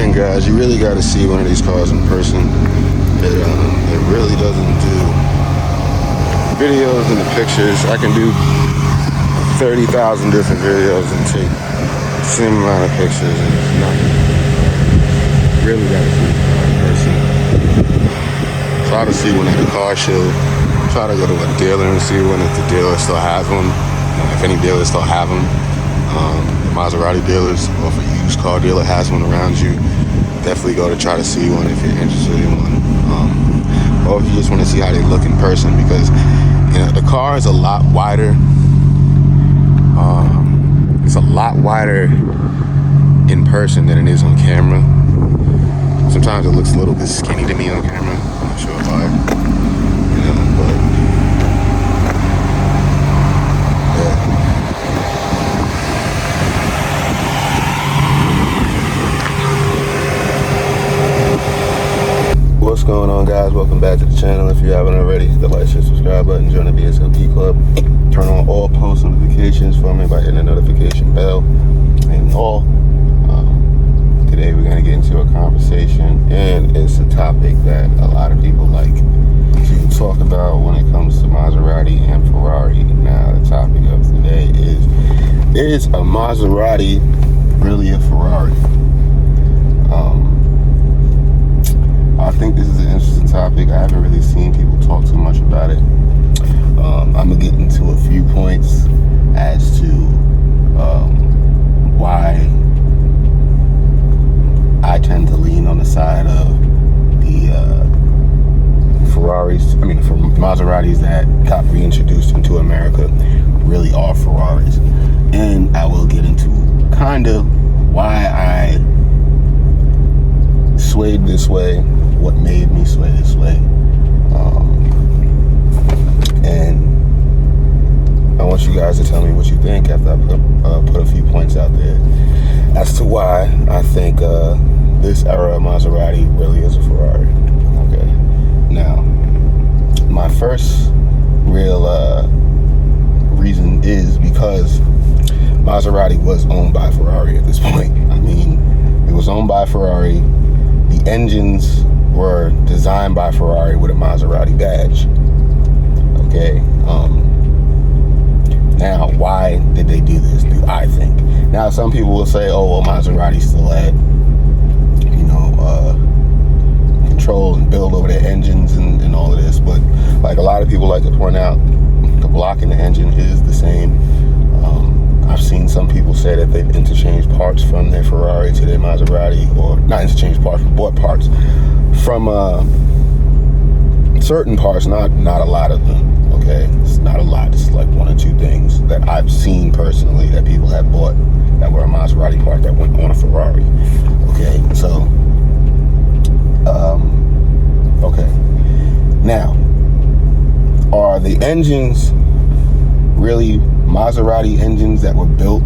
again, guys, you really got to see one of these cars in person. It really doesn't do videos and the pictures. I can do 30,000 different videos and take the same amount of pictures. It's nothing. Really got to see the car in person. Try to see one at the car show. Try to go to a dealer and see one if the dealer still has one. If any dealers still have them. The Maserati dealers, or if a used car dealer has one around you, definitely go to try to see one if you're interested in one. Or if you just want to see how they look in person, because the car is a lot wider. It's a lot wider in person than it is on camera. Sometimes it looks a little bit skinny to me on camera. I'm not sure why. But yeah. What's going on, guys? Welcome back to the channel. If you haven't already, hit the like, share, subscribe button, join the VSLT Club, turn on all post notifications for me by hitting the notification bell, and all. Today we're going to get into a conversation, and it's a topic that a lot of people like to talk about when it comes to Maserati and Ferrari. Now, the topic of today is a Maserati really a Ferrari? I think this is an interesting topic. I haven't really seen people talk too much about it. I'm gonna get into a few points as to why I tend to lean on the side of the Ferraris. I mean, for Maseratis that got reintroduced into America really are Ferraris, and I will get into kind of why I swayed this way, what made me sway this way, and I want you guys to tell me what you think after I put a few points out there as to why I think this era of Maserati really is a Ferrari. Okay, now my first real reason is because Maserati was owned by Ferrari at this point. I mean, it was owned by Ferrari. The engines were designed by Ferrari with a Maserati badge. Okay. Now, why did they do this? Do I think? Now, some people will say, "Oh, well, Maserati still had, control and build over their engines and all of this." But like a lot of people like to point out, the block in the engine is the same. I've seen some people say that they've interchanged parts from their Ferrari to their Maserati, or not interchanged parts, but bought parts from certain parts, not a lot of them. Okay, it's not a lot. It's like one or two things that I've seen personally that people have bought that were a Maserati part that went on a Ferrari. Okay, so okay. Now, are the engines really Maserati engines that were built?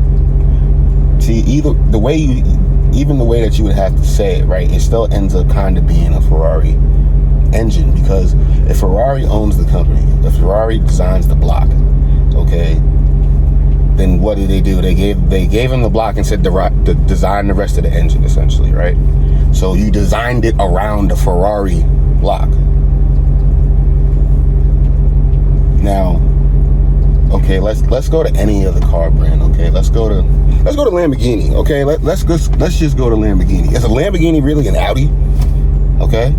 See, even the way that you would have to say it, right, it still ends up kind of being a Ferrari engine, because if Ferrari owns the company, if Ferrari designs the block, okay, then what did they do? They gave him the block and said to design the rest of the engine, essentially, right? So you designed it around the Ferrari block. Now, okay, let's go to any other car brand. Okay, let's go to Lamborghini. Okay, let's just go to Lamborghini. Is a Lamborghini really an Audi? Okay,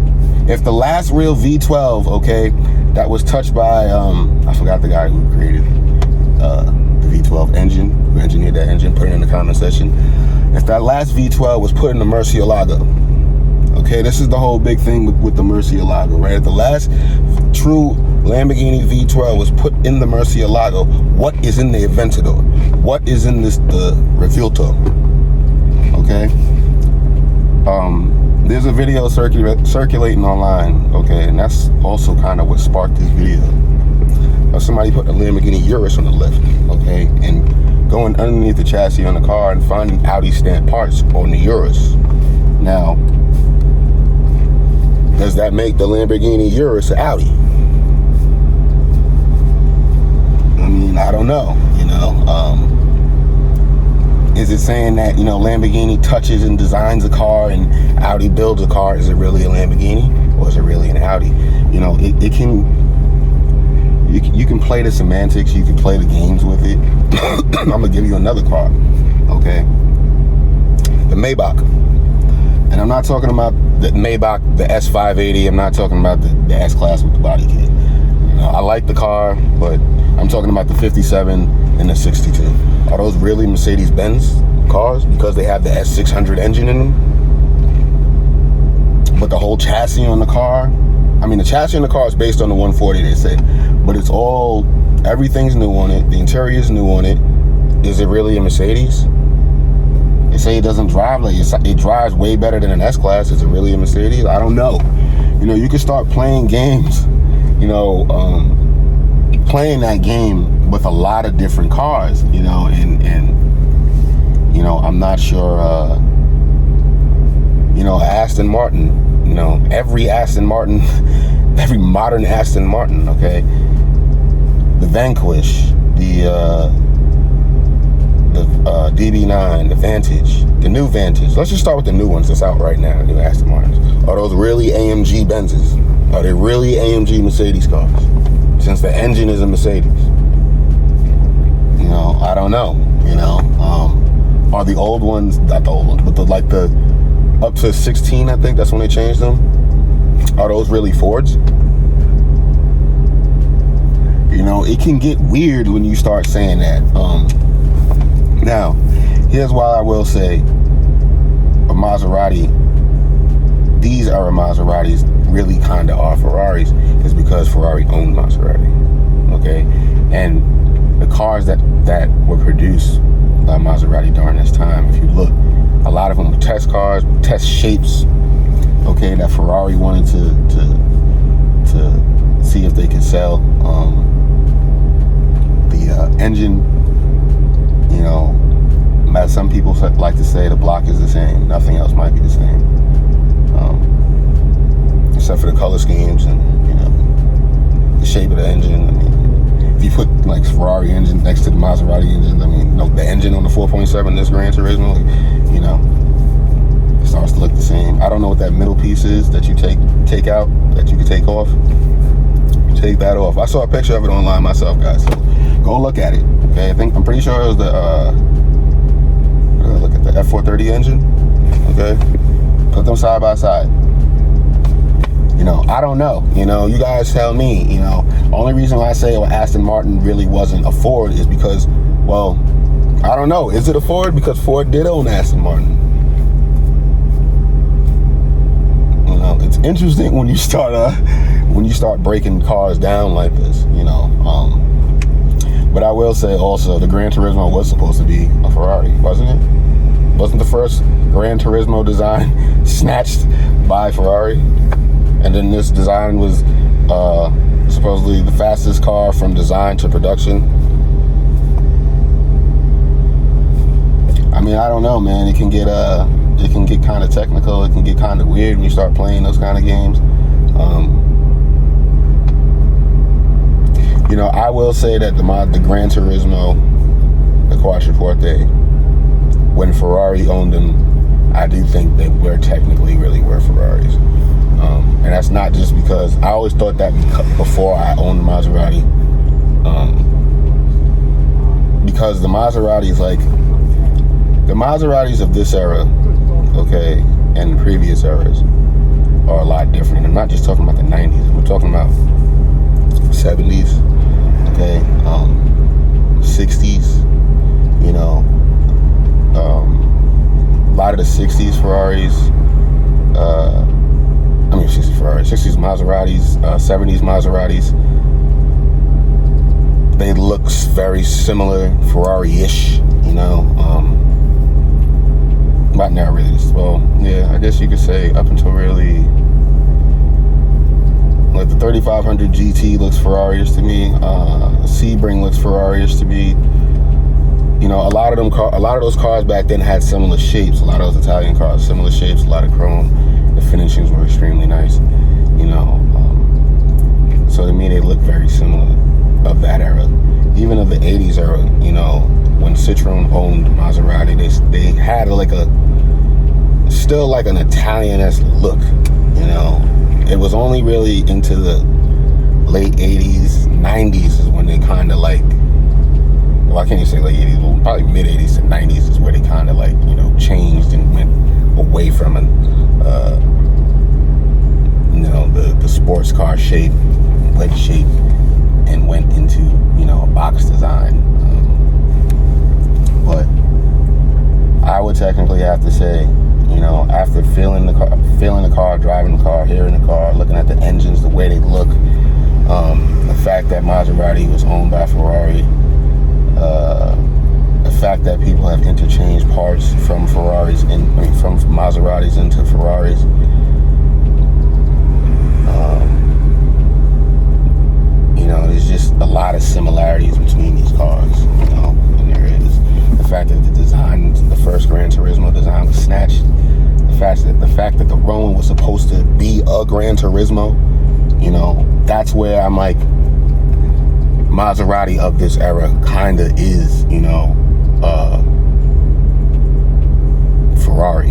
if the last real V12, okay, that was touched by I forgot the guy who created the V12 engine, who engineered that engine, put it in the comment section. If that last V12 was put in the Murcielago, okay, this is the whole big thing with the Murcielago, right? If the last true Lamborghini V12 was put in the Murcielago, what is in the Aventador? What is in the Revuelto? Okay, there's a video circulating online, okay, and that's also kind of what sparked this video. Somebody put the Lamborghini Urus on the lift, okay, and going underneath the chassis on the car and finding Audi stamped parts on the Urus. Now, does that make the Lamborghini Urus an Audi? I mean, I don't know, Is it saying that, you know, Lamborghini touches and designs a car and Audi builds a car? Is it really a Lamborghini or is it really an Audi? You know, it can, you can play the semantics, you can play the games with it. I'm gonna give you another car, okay? The Maybach. And I'm not talking about the Maybach, the S580. I'm not talking about the S-Class with the body kit. You know, I like the car, but I'm talking about the 57 and the 62. Are those really Mercedes-Benz cars because they have the S600 engine in them? But the whole chassis on the car, I mean, the chassis on the car is based on the 140, they say. But it's all, everything's new on it. The interior is new on it. Is it really a Mercedes? They say it doesn't drive like it drives way better than an S-Class. Is it really a Mercedes? I don't know. You know, you can start playing games, you know, playing that game with a lot of different cars, you know, and you know, I'm not sure, you know, Aston Martin, you know, every Aston Martin, every modern Aston Martin, okay, the Vanquish, the DB9, the Vantage, the new Vantage. Let's just start with the new ones that's out right now, the new Aston Martins. Are those really AMG Benzes? Are they really AMG Mercedes cars? Since the engine is a Mercedes. You know, I don't know, you know. Are the old ones, not the old ones, but like the up to 16, I think that's when they changed them. Are those really Fords? You know, it can get weird when you start saying that. Now, here's why I will say a Maserati, these era Maseratis really kind of are Ferraris, is because Ferrari owned Maserati, okay? And the cars that were produced by Maserati during this time, if you look, a lot of them were test cars, test shapes, okay, that Ferrari wanted to see if they could sell. The engine, you know, as some people like to say, the block is the same. Nothing else might be the same, except for the color schemes and, you know, the shape of the engine. I mean, if you put like Ferrari engine next to the Maserati engine, I mean, no, the engine on the 4.7, this Gran Turismo, you know, it starts to look the same. I don't know what that middle piece is that you take out, that you can take off. Take that off. I saw a picture of it online myself, guys. So go look at it. Okay, I'm pretty sure it was the look at the F430 engine. Okay, put them side by side. You know, I don't know. You know, you guys tell me. You know, only reason why I say Aston Martin really wasn't a Ford is because, well, I don't know. Is it a Ford? Because Ford did own Aston Martin. You know, it's interesting when you start breaking cars down like this. You know, but I will say also the Gran Turismo was supposed to be a Ferrari, wasn't it? Wasn't the first Gran Turismo design snatched by Ferrari? And then this design was supposedly the fastest car from design to production. I mean, I don't know, man. It can get kind of technical. It can get kind of weird when you start playing those kind of games. You know, I will say that the Gran Turismo, the Quattroporte, when Ferrari owned them, I do think they were technically really were Ferraris. And that's not just because, I always thought that before I owned the Maserati. Because the Maseratis, like, the Maseratis of this era, okay, and the previous eras are a lot different. I'm not just talking about the 90s. We're talking about 70s, okay, 60s, you know, a lot of the 60s Ferraris, 60s Maseratis, 70s Maseratis, they look very similar, Ferrari-ish, you know, not now really, well, yeah, I guess you could say up until really, like the 3500 GT looks Ferrari-ish to me, Sebring looks Ferrari-ish to me. You know, a lot of those cars back then had similar shapes. A lot of those Italian cars, similar shapes, a lot of chrome. The finishings were extremely nice. You know, so to me they look very similar of that era, even of the 80s era. You know, when Citroen owned Maserati, they had still like an Italian-esque look, you know. It was only really into the late 80s, 90s is when they kind of like, well, I can't even say late 80s, well, probably mid 80s to 90s is where they kind of like, you know, changed and went away from the sports car shape, wedge shape, and went into, you know, a box design. But I would technically have to say, you know, after feeling the car, driving the car, hearing the car, looking at the engines, the way they look, the fact that Maserati was owned by Ferrari, the fact that people have interchanged parts from from Maseratis into Ferraris, you know, there's just a lot of similarities between these cars, you know, and there is. The fact that the first Gran Turismo design was snatched, the fact that the Roan was supposed to be a Gran Turismo, you know, that's where I'm like, Maserati of this era kind of is, you know, Ferrari,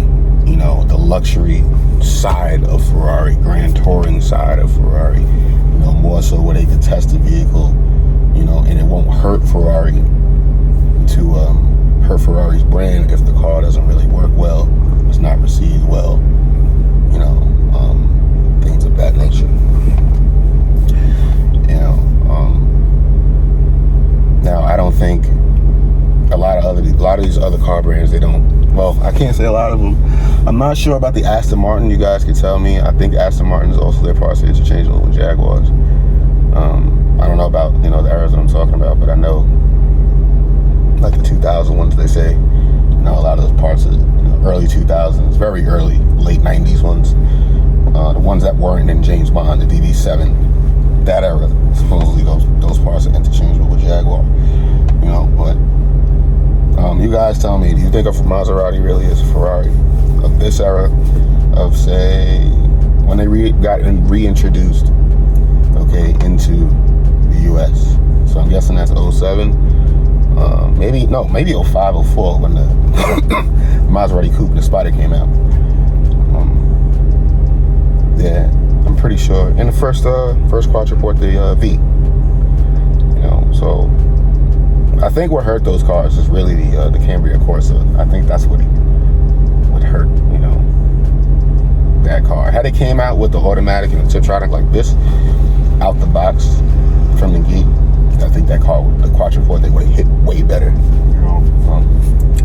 you know, the luxury side of Ferrari, grand touring side of Ferrari, you know, more so where they could test the vehicle, you know, and it won't hurt Ferrari to hurt Ferrari's brand if the car doesn't really work well, it's not received well, you know, things of that nature. You know, now I don't think a lot of these other car brands, they don't, well, I can't say a lot of them. I'm not sure about the Aston Martin. You guys can tell me. I think Aston Martin is also, their parts are interchangeable with Jaguars. I don't know about, you know, the eras that I'm talking about, but I know like the 2000 ones, they say, you know, a lot of those parts are, you know, early 2000s, very early, late 90s ones. The ones that weren't in James Bond, the DB7, that era, supposedly those parts are interchangeable with Jaguar, you know. But you guys tell me, do you think a Maserati really is a Ferrari of this era, of say when they got reintroduced, okay, into the US? So I'm guessing that's 07, maybe 05, 04 when the Maserati Coupe, the Spider, came out. Yeah, I'm pretty sure. In the first quadruport, the V. You know, so I think what hurt those cars is really the Cambria Corsa. I think that's what hurt, you know, that car. Had it came out with the automatic and the Tiptronic like this, out the box from the gate, I think that car, the quadruport, they would have hit way better, you know,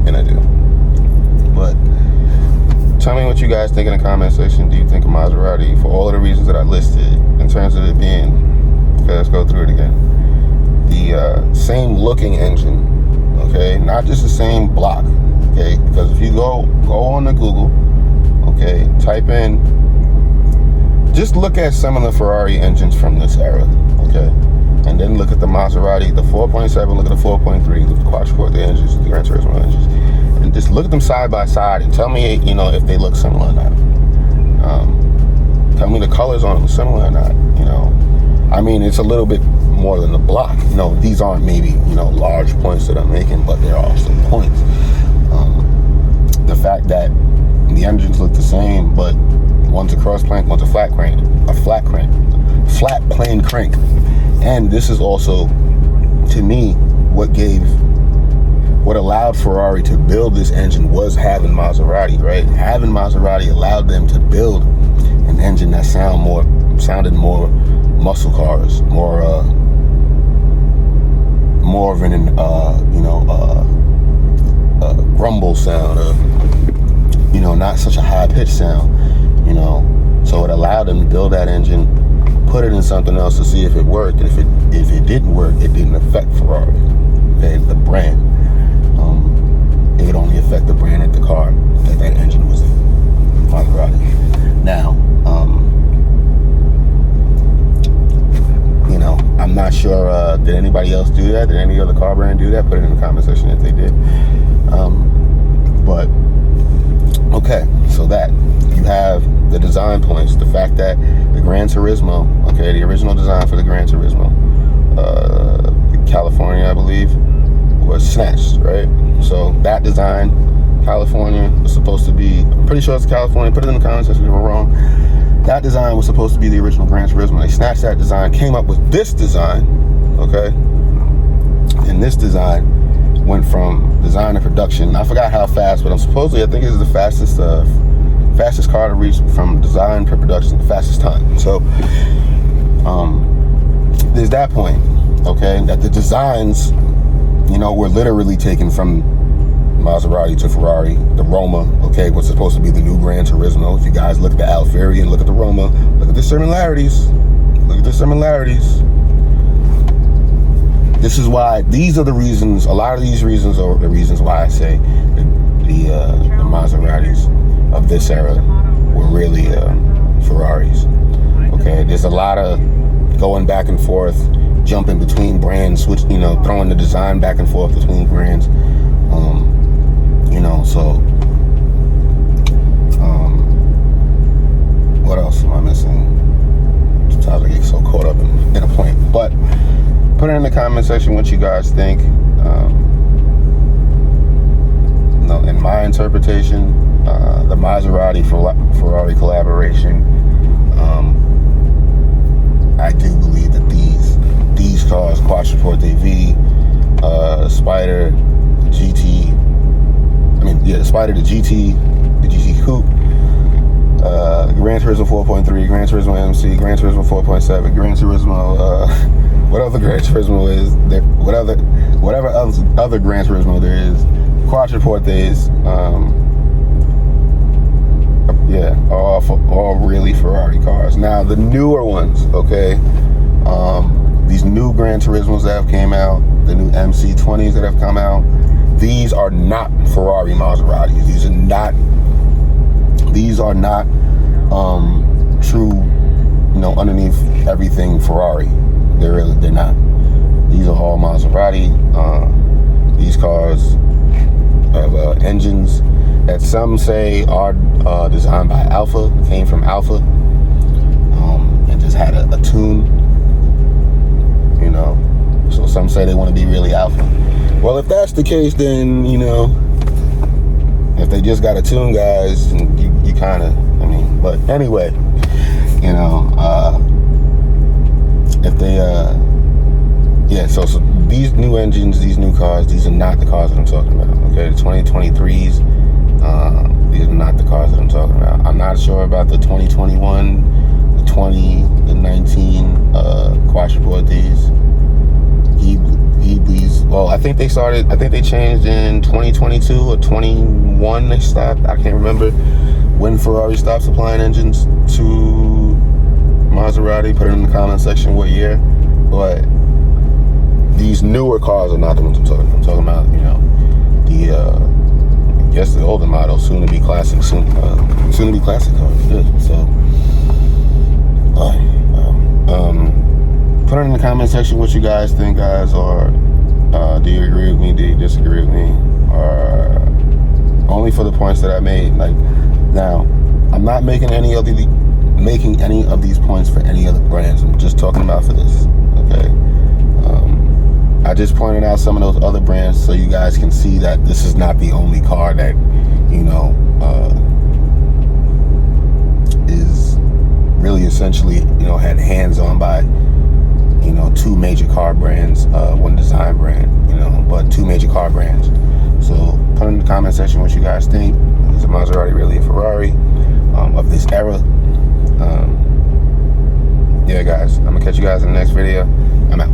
than I do. But tell me what you guys think in the comment section. Do you think a Maserati, for all of the reasons that I listed, in terms of it being, okay, let's go through it again, the same looking engine, okay, not just the same block, okay, because if you go on to Google, okay, type in, just look at some of the Ferrari engines from this era, okay, and then look at the Maserati, the 4.7, look at the 4.3, look at the quadruport, the engines, the Gran Turismo engines, and just look at them side by side and tell me, you know, if they look similar or not. Tell me the colors on them are similar or not, you know. I mean, it's a little bit more than the block. You know, these aren't maybe, you know, large points that I'm making, but there are some points. The fact that the engines look the same, but one's a cross crank, one's a flat plane crank. And this is also, to me, what allowed Ferrari to build this engine was having Maserati, right? Having Maserati allowed them to build an engine that sounded more muscle cars, more of an grumble sound, you know, not such a high pitched sound, you know. So it allowed them to build that engine, put it in something else to see if it worked. And if it didn't work, it didn't affect Ferrari, okay, the brand. It would only affect the brand at the car that engine was in, Maserati. Now, you know, I'm not sure, did anybody else do that? Did any other car brand do that? Put it in the comment section if they did. But, okay, so that, you have the design points, the fact that the Gran Turismo, okay, the original design for the Gran Turismo, California, I believe, was snatched, right? So that design, California, was supposed to be, I'm pretty sure it's California, put it in the comments if we're wrong. That design was supposed to be the original Gran Turismo. They snatched that design, came up with this design, okay? And this design went from design to production. I forgot how fast, but I think it's the fastest car to reach from design to production, the fastest time. So there's that point, okay, that the designs, you know, were literally taken from Maserati to Ferrari. The Roma, okay, was supposed to be the new Gran Turismo. If you guys look at the Alfieri and look at the Roma, look at the similarities. Look at the similarities. This is why, these are the reasons, a lot of these reasons are the reasons why I say the Maseratis of this era were really Ferraris. Okay, there's a lot of going back and forth, jumping between brands, you know, throwing the design back and forth between brands. You know, so what else am I missing? Sometimes I get so caught up in a point, but put it in the comment section what you guys think. No, in my interpretation, the Maserati Ferrari collaboration, I do believe that these cars, Quattroporte V, Spider, the GT, the Spider, the GT Coupe, Gran Turismo 4.3, Gran Turismo MC, Gran Turismo 4.7, Gran Turismo, what other Gran Turismo is there? Whatever other Gran Turismo there is, Quattroportes, yeah, all really Ferrari cars. Now the newer ones, okay, these new Gran Turismos that have came out, the new MC20s that have come out, these are not Ferrari Maseratis. These are not true, you know, underneath everything Ferrari. They're not. These are all Maserati. These cars have engines that some say are designed by Alfa, came from Alfa, and just had a tune, you know. So some say they want to be really Alfa. Well, if that's the case, then, you know, if they just got a tune, guys, you kind of, but anyway, you know, if they, yeah, so these new engines, these new cars, these are not the cars that I'm talking about, okay? The 2023s, these are not the cars that I'm talking about. I'm not sure about the 2021, the 20, the 19 Quattroportes. Well, I think they changed in 2022 or 21 they stopped. I can't remember when Ferrari stopped supplying engines to Maserati. Put it in the comment section what year. But these newer cars are not the ones I'm talking about. I'm talking about, you know, I guess the older models, soon to be classic cars. Yeah, so, put it in the comment section what you guys think, guys, or do you agree with me? Do you disagree with me? Or only for the points that I made. Like, now, I'm not making any of these points for any other brands. I'm just talking about for this. Okay. I just pointed out some of those other brands so you guys can see that this is not the only car that, you know, is really essentially, you know, had hands on by, you know, two major car brands, one design brand, you know, but two major car brands. So put in the comment section what you guys think. Is a Maserati really a Ferrari of this era? Yeah, guys, I'm gonna catch you guys in the next video. I'm out.